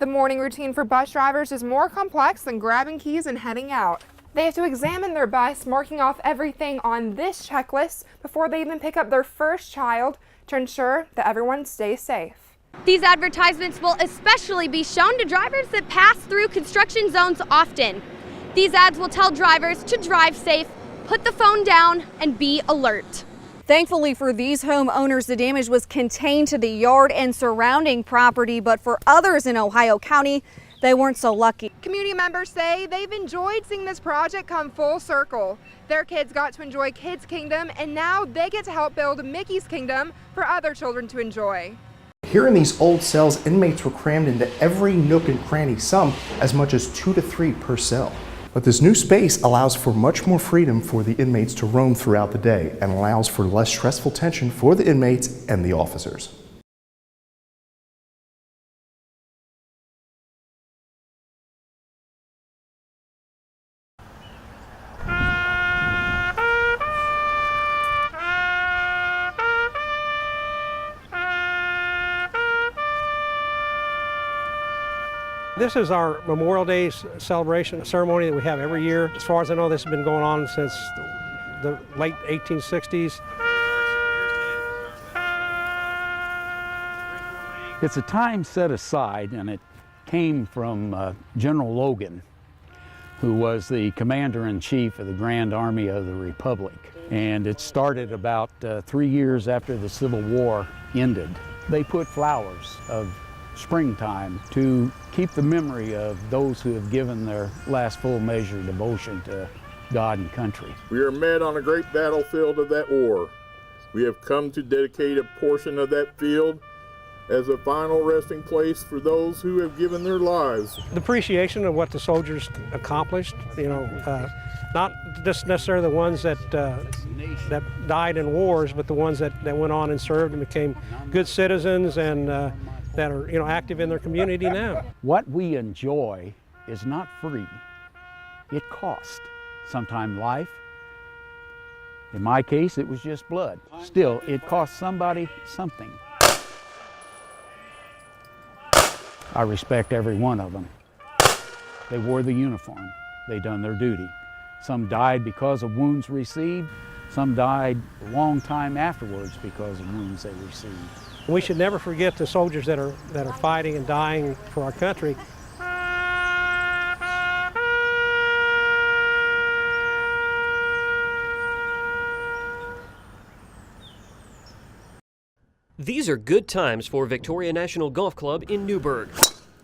The morning routine for bus drivers is more complex than grabbing keys and heading out. They have to examine their bus, marking off everything on this checklist before they even pick up their first child to ensure that everyone stays safe. These advertisements will especially be shown to drivers that pass through construction zones often. These ads will tell drivers to drive safe, put the phone down, and be alert. Thankfully for these homeowners, the damage was contained to the yard and surrounding property, but for others in Ohio County, they weren't so lucky. Community members say they've enjoyed seeing this project come full circle. Their kids got to enjoy Kids Kingdom, and now they get to help build Mickey's Kingdom for other children to enjoy. Here in these old cells, inmates were crammed into every nook and cranny, some as much as 2 to 3 per cell. But this new space allows for much more freedom for the inmates to roam throughout the day and allows for less stressful tension for the inmates and the officers. This is our Memorial Day celebration ceremony that we have every year. As far as I know, this has been going on since the late 1860s. It's a time set aside, and it came from General Logan, who was the commander-in-chief of the Grand Army of the Republic. And it started about 3 years after the Civil War ended. They put flowers of springtime to keep the memory of those who have given their last full measure of devotion to God and country. We are met on a great battlefield of that war. We have come to dedicate a portion of that field as a final resting place for those who have given their lives. The appreciation of what the soldiers accomplished, not just necessarily the ones that died in wars, but the ones that went on and served and became good citizens and that are active in their community now. What we enjoy is not free. It costs. Sometimes life. In my case, it was just blood. Still, it cost somebody something. I respect every one of them. They wore the uniform. They done their duty. Some died because of wounds received. Some died a long time afterwards because of wounds they received. We should never forget the soldiers that are fighting and dying for our country. These are good times for Victoria National Golf Club in Newburgh.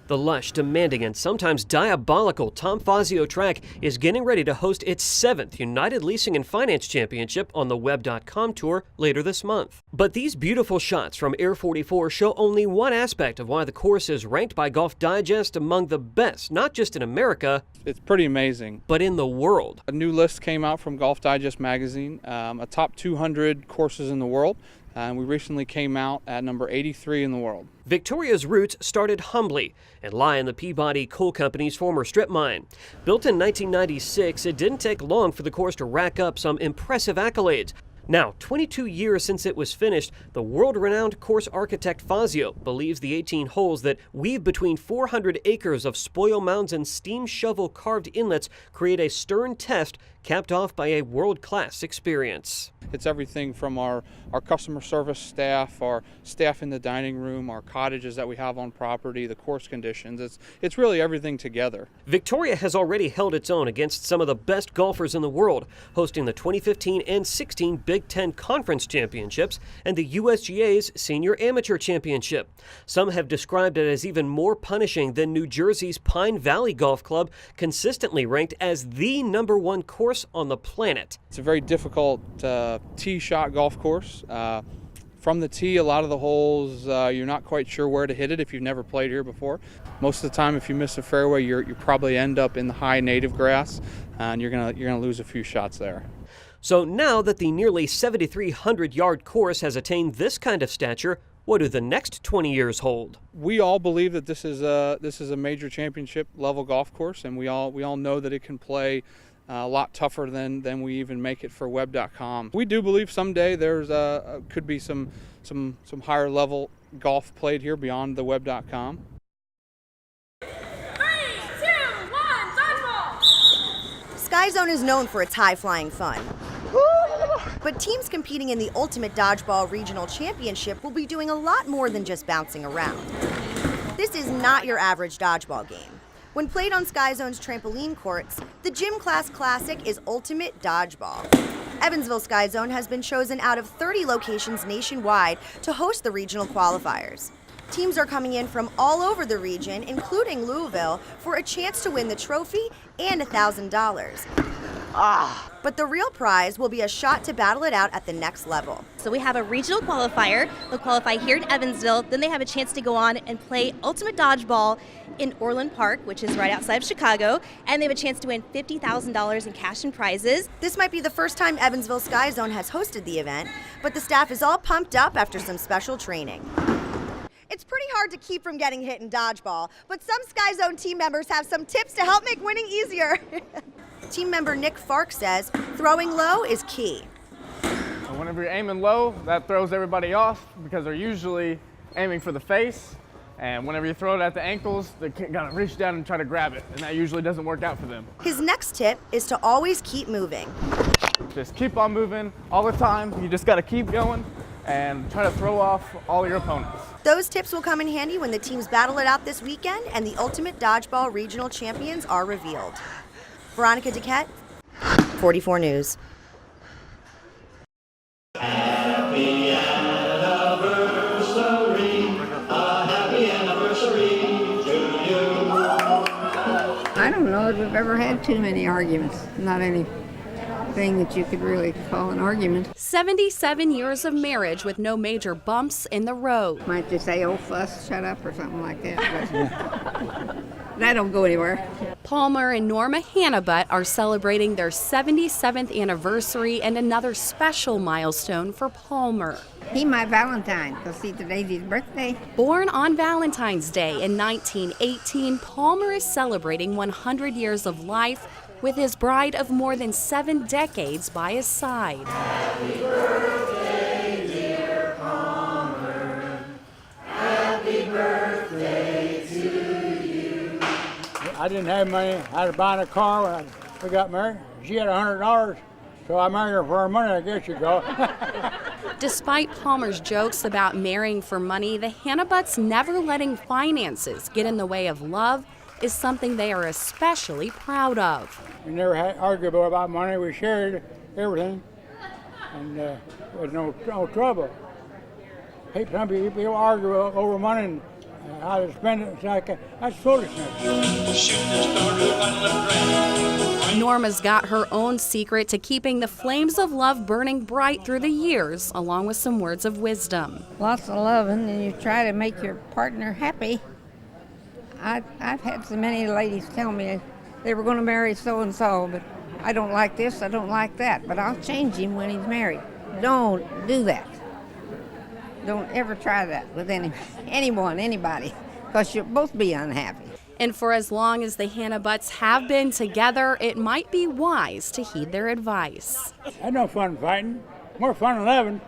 The lush, demanding, and sometimes diabolical Tom Fazio track is getting ready to host its 7th United Leasing and Finance Championship on the Web.com Tour later this month. But these beautiful shots from Air 44 show only one aspect of why the course is ranked by Golf Digest among the best, not just in America. It's pretty amazing. But in the world. A new list came out from Golf Digest magazine, a top 200 courses in the world. And we recently came out at number 83 in the world. Victoria's roots started humbly and lie in the Peabody Coal Company's former strip mine. Built in 1996, it didn't take long for the course to rack up some impressive accolades. Now, 22 years since it was finished, the world-renowned course architect Fazio believes the 18 holes that weave between 400 acres of spoil mounds and steam shovel-carved inlets create a stern test capped off by a world-class experience. It's everything from our customer service staff, our staff in the dining room, our cottages that we have on property, the course conditions. It's really everything together. Victoria has already held its own against some of the best golfers in the world, hosting the 2015 and 16 Big Ten Conference Championships and the USGA's Senior Amateur Championship. Some have described it as even more punishing than New Jersey's Pine Valley Golf Club, consistently ranked as the #1 course on the planet. It's a very difficult tee shot golf course. From the tee, a lot of the holes, you're not quite sure where to hit it if you've never played here before. Most of the time, if you miss a fairway, you probably end up in the high native grass, and you're gonna lose a few shots there. So now that the nearly 7,300-yard course has attained this kind of stature, what do the next 20 years hold? We all believe that this is a major championship level golf course, and we all know that it can play a lot tougher than we even make it for Web.com. We do believe someday there's could be some higher level golf played here beyond the Web.com. Sky Zone is known for its high-flying fun. But teams competing in the Ultimate Dodgeball Regional Championship will be doing a lot more than just bouncing around. This is not your average dodgeball game. When played on Sky Zone's trampoline courts, the Gym Class Classic is Ultimate Dodgeball. Evansville Sky Zone has been chosen out of 30 locations nationwide to host the regional qualifiers. Teams are coming in from all over the region, including Louisville, for a chance to win the trophy and $1,000. But the real prize will be a shot to battle it out at the next level. So we have a regional qualifier. They'll qualify here in Evansville. Then they have a chance to go on and play Ultimate Dodgeball in Orland Park, which is right outside of Chicago. And they have a chance to win $50,000 in cash and prizes. This might be the first time Evansville Sky Zone has hosted the event, but the staff is all pumped up after some special training. It's pretty hard to keep from getting hit in dodgeball, but some Sky Zone team members have some tips to help make winning easier. Team member Nick Fark says throwing low is key. Whenever you're aiming low, that throws everybody off because they're usually aiming for the face. And whenever you throw it at the ankles, they gotta reach down and try to grab it, and that usually doesn't work out for them. His next tip is to always keep moving. Just keep on moving all the time. You just gotta keep going and try to throw off all your opponents. Those tips will come in handy when the teams battle it out this weekend and the Ultimate Dodgeball Regional Champions are revealed. Veronica Duquette, 44 News. Happy anniversary, a happy anniversary to you. I don't know that we've ever had too many arguments. Not anything that you could really call an argument. 77 years of marriage with no major bumps in the road. Might just say, oh, fuss, shut up, or something like that. But that don't go anywhere. Palmer and Norma Hannabutt are celebrating their 77th anniversary and another special milestone for Palmer. He my Valentine, because see, today's his birthday. Born on Valentine's Day in 1918, Palmer is celebrating 100 years of life with his bride of more than 7 decades by his side. Happy birthday, dear Palmer. Happy birthday to you. I didn't have money. I had to buy a car when we got married. She had $100, so I married her for her money, I guess you go. Despite Palmer's jokes about marrying for money, the Hannabutts never letting finances get in the way of love is something they are especially proud of. We never had argued about money. We shared everything, and there was no trouble. Some people argue over money and how to spend it. It's like, that's foolishness. Norma's got her own secret to keeping the flames of love burning bright through the years, along with some words of wisdom. Lots of loving, and you try to make your partner happy. I've had so many ladies tell me they were going to marry so-and-so, but I don't like this, I don't like that, but I'll change him when he's married. Don't do that. Don't ever try that with anyone, anybody, because you'll both be unhappy. And for as long as the Hannabutts have been together, it might be wise to heed their advice. Had no fun fighting, more fun than loving.